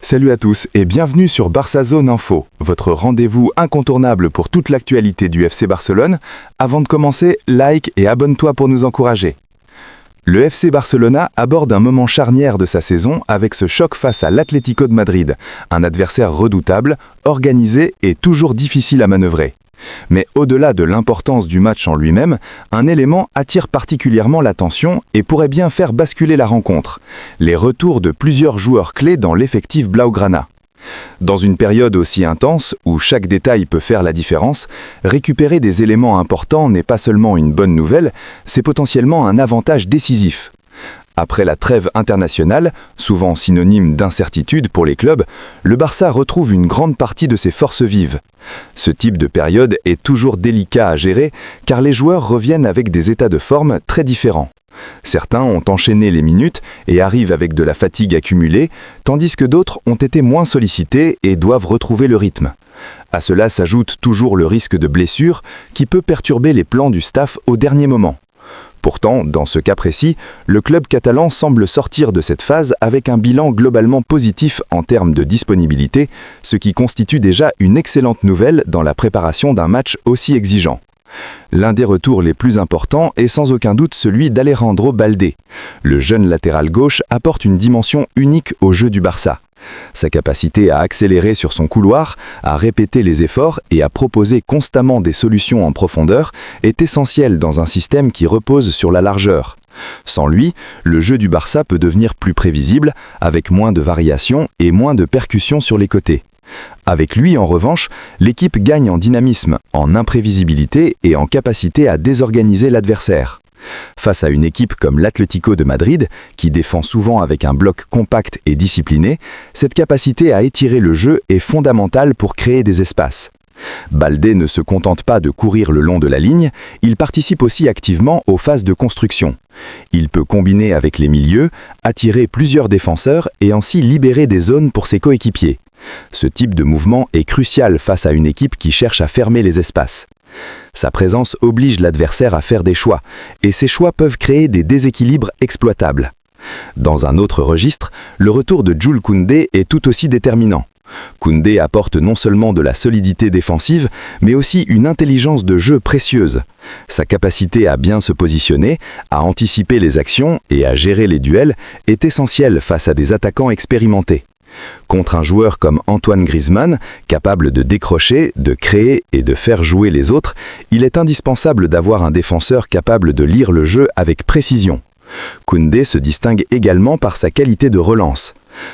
Salut à tous et bienvenue sur Barça Zone Info, votre rendez-vous incontournable pour toute l'actualité du FC Barcelone. Avant de commencer, like et abonne-toi pour nous encourager. Le FC Barcelona aborde un moment charnière de sa saison avec ce choc face à l'Atlético de Madrid, un adversaire redoutable, organisé et toujours difficile à manœuvrer. Mais au-delà de l'importance du match en lui-même, un élément attire particulièrement l'attention et pourrait bien faire basculer la rencontre: les retours de plusieurs joueurs clés dans l'effectif Blaugrana. Dans une période aussi intense, où chaque détail peut faire la différence, récupérer des éléments importants n'est pas seulement une bonne nouvelle, c'est potentiellement un avantage décisif. Après la trêve internationale, souvent synonyme d'incertitude pour les clubs, le Barça retrouve une grande partie de ses forces vives. Ce type de période est toujours délicat à gérer car les joueurs reviennent avec des états de forme très différents. Certains ont enchaîné les minutes et arrivent avec de la fatigue accumulée, tandis que d'autres ont été moins sollicités et doivent retrouver le rythme. À cela s'ajoute toujours le risque de blessure qui peut perturber les plans du staff au dernier moment. Pourtant, dans ce cas précis, le club catalan semble sortir de cette phase avec un bilan globalement positif en termes de disponibilité, ce qui constitue déjà une excellente nouvelle dans la préparation d'un match aussi exigeant. L'un des retours les plus importants est sans aucun doute celui d'Alejandro Baldé. Le jeune latéral gauche apporte une dimension unique au jeu du Barça. Sa capacité à accélérer sur son couloir, à répéter les efforts et à proposer constamment des solutions en profondeur est essentielle dans un système qui repose sur la largeur. Sans lui, le jeu du Barça peut devenir plus prévisible, avec moins de variations et moins de percussions sur les côtés. Avec lui, en revanche, l'équipe gagne en dynamisme, en imprévisibilité et en capacité à désorganiser l'adversaire. Face à une équipe comme l'Atlético de Madrid, qui défend souvent avec un bloc compact et discipliné, cette capacité à étirer le jeu est fondamentale pour créer des espaces. Baldé ne se contente pas de courir le long de la ligne, il participe aussi activement aux phases de construction. Il peut combiner avec les milieux, attirer plusieurs défenseurs et ainsi libérer des zones pour ses coéquipiers. Ce type de mouvement est crucial face à une équipe qui cherche à fermer les espaces. Sa présence oblige l'adversaire à faire des choix, et ces choix peuvent créer des déséquilibres exploitables. Dans un autre registre, le retour de Jules Koundé est tout aussi déterminant. Koundé apporte non seulement de la solidité défensive, mais aussi une intelligence de jeu précieuse. Sa capacité à bien se positionner, à anticiper les actions et à gérer les duels est essentielle face à des attaquants expérimentés. Contre un joueur comme Antoine Griezmann, capable de décrocher, de créer et de faire jouer les autres, il est indispensable d'avoir un défenseur capable de lire le jeu avec précision. Koundé se distingue également par sa qualité de relance.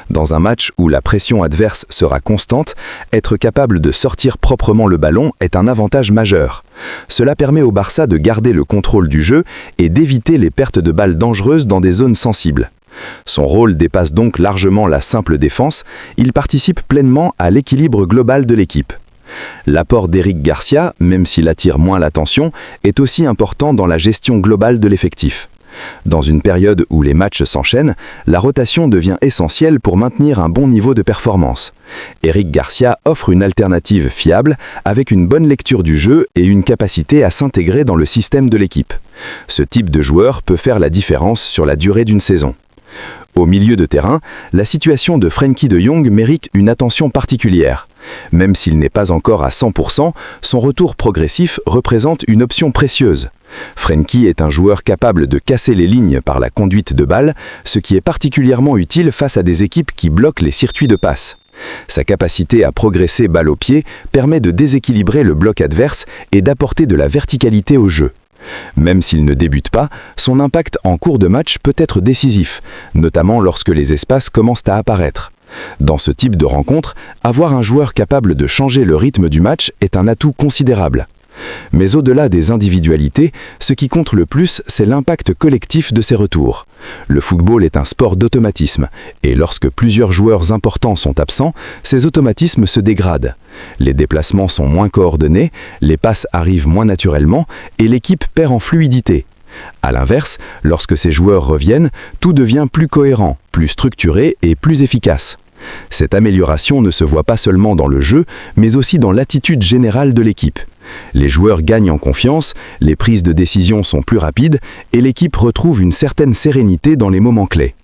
Dans un match où la pression adverse sera constante, être capable de sortir proprement le ballon est un avantage majeur. Cela permet au Barça de garder le contrôle du jeu et d'éviter les pertes de balles dangereuses dans des zones sensibles. Son rôle dépasse donc largement la simple défense, il participe pleinement à l'équilibre global de l'équipe. L'apport d'Eric Garcia, même s'il attire moins l'attention, est aussi important dans la gestion globale de l'effectif. Dans une période où les matchs s'enchaînent, la rotation devient essentielle pour maintenir un bon niveau de performance. Eric Garcia offre une alternative fiable, avec une bonne lecture du jeu et une capacité à s'intégrer dans le système de l'équipe. Ce type de joueur peut faire la différence sur la durée d'une saison. Au milieu de terrain, la situation de Frenkie de Jong mérite une attention particulière. Même s'il n'est pas encore à 100%, son retour progressif représente une option précieuse. Frenkie est un joueur capable de casser les lignes par la conduite de balle, ce qui est particulièrement utile face à des équipes qui bloquent les circuits de passe. Sa capacité à progresser balle au pied permet de déséquilibrer le bloc adverse et d'apporter de la verticalité au jeu. Même s'il ne débute pas, son impact en cours de match peut être décisif, notamment lorsque les espaces commencent à apparaître. Dans ce type de rencontre, avoir un joueur capable de changer le rythme du match est un atout considérable. Mais au-delà des individualités, ce qui compte le plus, c'est l'impact collectif de ces retours. Le football est un sport d'automatisme, et lorsque plusieurs joueurs importants sont absents, ces automatismes se dégradent. Les déplacements sont moins coordonnés, les passes arrivent moins naturellement, et l'équipe perd en fluidité. A l'inverse, lorsque ces joueurs reviennent, tout devient plus cohérent, plus structuré et plus efficace. Cette amélioration ne se voit pas seulement dans le jeu, mais aussi dans l'attitude générale de l'équipe. Les joueurs gagnent en confiance, les prises de décision sont plus rapides et l'équipe retrouve une certaine sérénité dans les moments clés.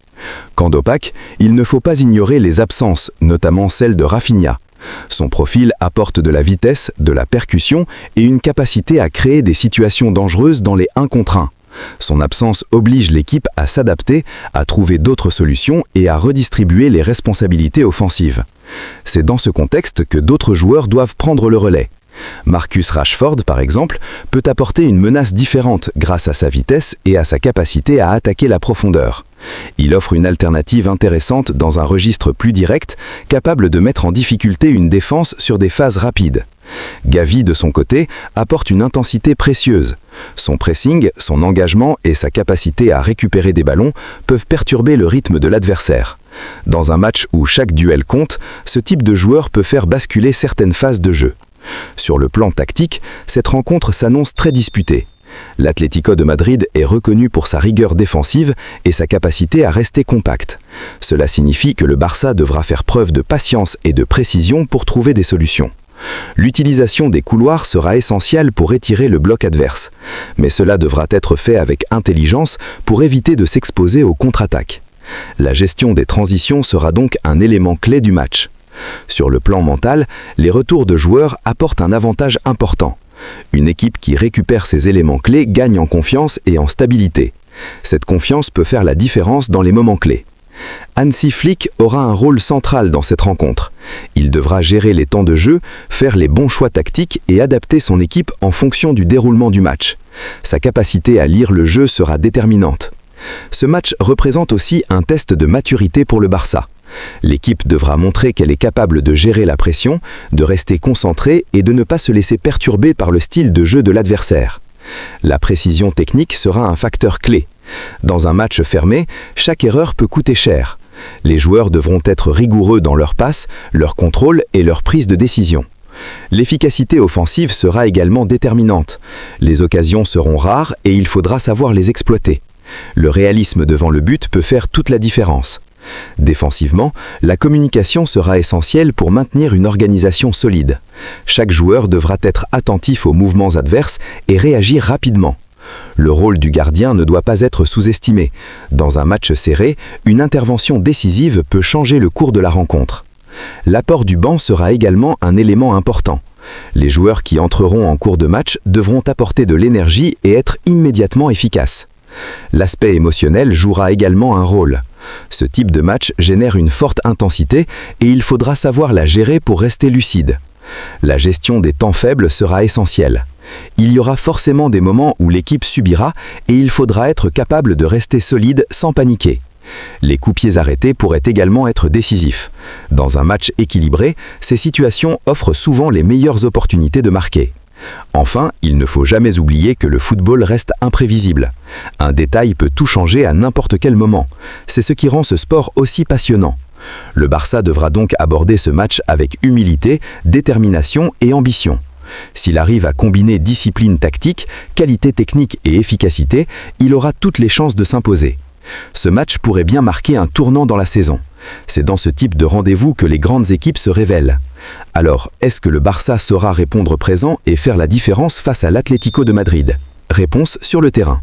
Quant d'Opac, il ne faut pas ignorer les absences, notamment celle de Rafinha. Son profil apporte de la vitesse, de la percussion et une capacité à créer des situations dangereuses dans les 1 contre 1. Son absence oblige l'équipe à s'adapter, à trouver d'autres solutions et à redistribuer les responsabilités offensives. C'est dans ce contexte que d'autres joueurs doivent prendre le relais. Marcus Rashford, par exemple, peut apporter une menace différente grâce à sa vitesse et à sa capacité à attaquer la profondeur. Il offre une alternative intéressante dans un registre plus direct, capable de mettre en difficulté une défense sur des phases rapides. Gavi, de son côté, apporte une intensité précieuse. Son pressing, son engagement et sa capacité à récupérer des ballons peuvent perturber le rythme de l'adversaire. Dans un match où chaque duel compte, ce type de joueur peut faire basculer certaines phases de jeu. Sur le plan tactique, cette rencontre s'annonce très disputée. L'Atlético de Madrid est reconnu pour sa rigueur défensive et sa capacité à rester compact. Cela signifie que le Barça devra faire preuve de patience et de précision pour trouver des solutions. L'utilisation des couloirs sera essentielle pour étirer le bloc adverse, mais cela devra être fait avec intelligence pour éviter de s'exposer aux contre-attaques. La gestion des transitions sera donc un élément clé du match. Sur le plan mental, les retours de joueurs apportent un avantage important. Une équipe qui récupère ces éléments clés gagne en confiance et en stabilité. Cette confiance peut faire la différence dans les moments clés. Hansi Flick aura un rôle central dans cette rencontre. Il devra gérer les temps de jeu, faire les bons choix tactiques et adapter son équipe en fonction du déroulement du match. Sa capacité à lire le jeu sera déterminante. Ce match représente aussi un test de maturité pour le Barça. L'équipe devra montrer qu'elle est capable de gérer la pression, de rester concentrée et de ne pas se laisser perturber par le style de jeu de l'adversaire. La précision technique sera un facteur clé. Dans un match fermé, chaque erreur peut coûter cher. Les joueurs devront être rigoureux dans leurs passes, leur contrôle et leur prise de décision. L'efficacité offensive sera également déterminante. Les occasions seront rares et il faudra savoir les exploiter. Le réalisme devant le but peut faire toute la différence. Défensivement, la communication sera essentielle pour maintenir une organisation solide. Chaque joueur devra être attentif aux mouvements adverses et réagir rapidement. Le rôle du gardien ne doit pas être sous-estimé. Dans un match serré, une intervention décisive peut changer le cours de la rencontre. L'apport du banc sera également un élément important. Les joueurs qui entreront en cours de match devront apporter de l'énergie et être immédiatement efficaces. L'aspect émotionnel jouera également un rôle. Ce type de match génère une forte intensité et il faudra savoir la gérer pour rester lucide. La gestion des temps faibles sera essentielle. Il y aura forcément des moments où l'équipe subira et il faudra être capable de rester solide sans paniquer. Les coups-pieds arrêtés pourraient également être décisifs. Dans un match équilibré, ces situations offrent souvent les meilleures opportunités de marquer. Enfin, il ne faut jamais oublier que le football reste imprévisible. Un détail peut tout changer à n'importe quel moment. C'est ce qui rend ce sport aussi passionnant. Le Barça devra donc aborder ce match avec humilité, détermination et ambition. S'il arrive à combiner discipline tactique, qualité technique et efficacité, il aura toutes les chances de s'imposer. Ce match pourrait bien marquer un tournant dans la saison. C'est dans ce type de rendez-vous que les grandes équipes se révèlent. Alors, est-ce que le Barça saura répondre présent et faire la différence face à l'Atlético de Madrid? Réponse sur le terrain.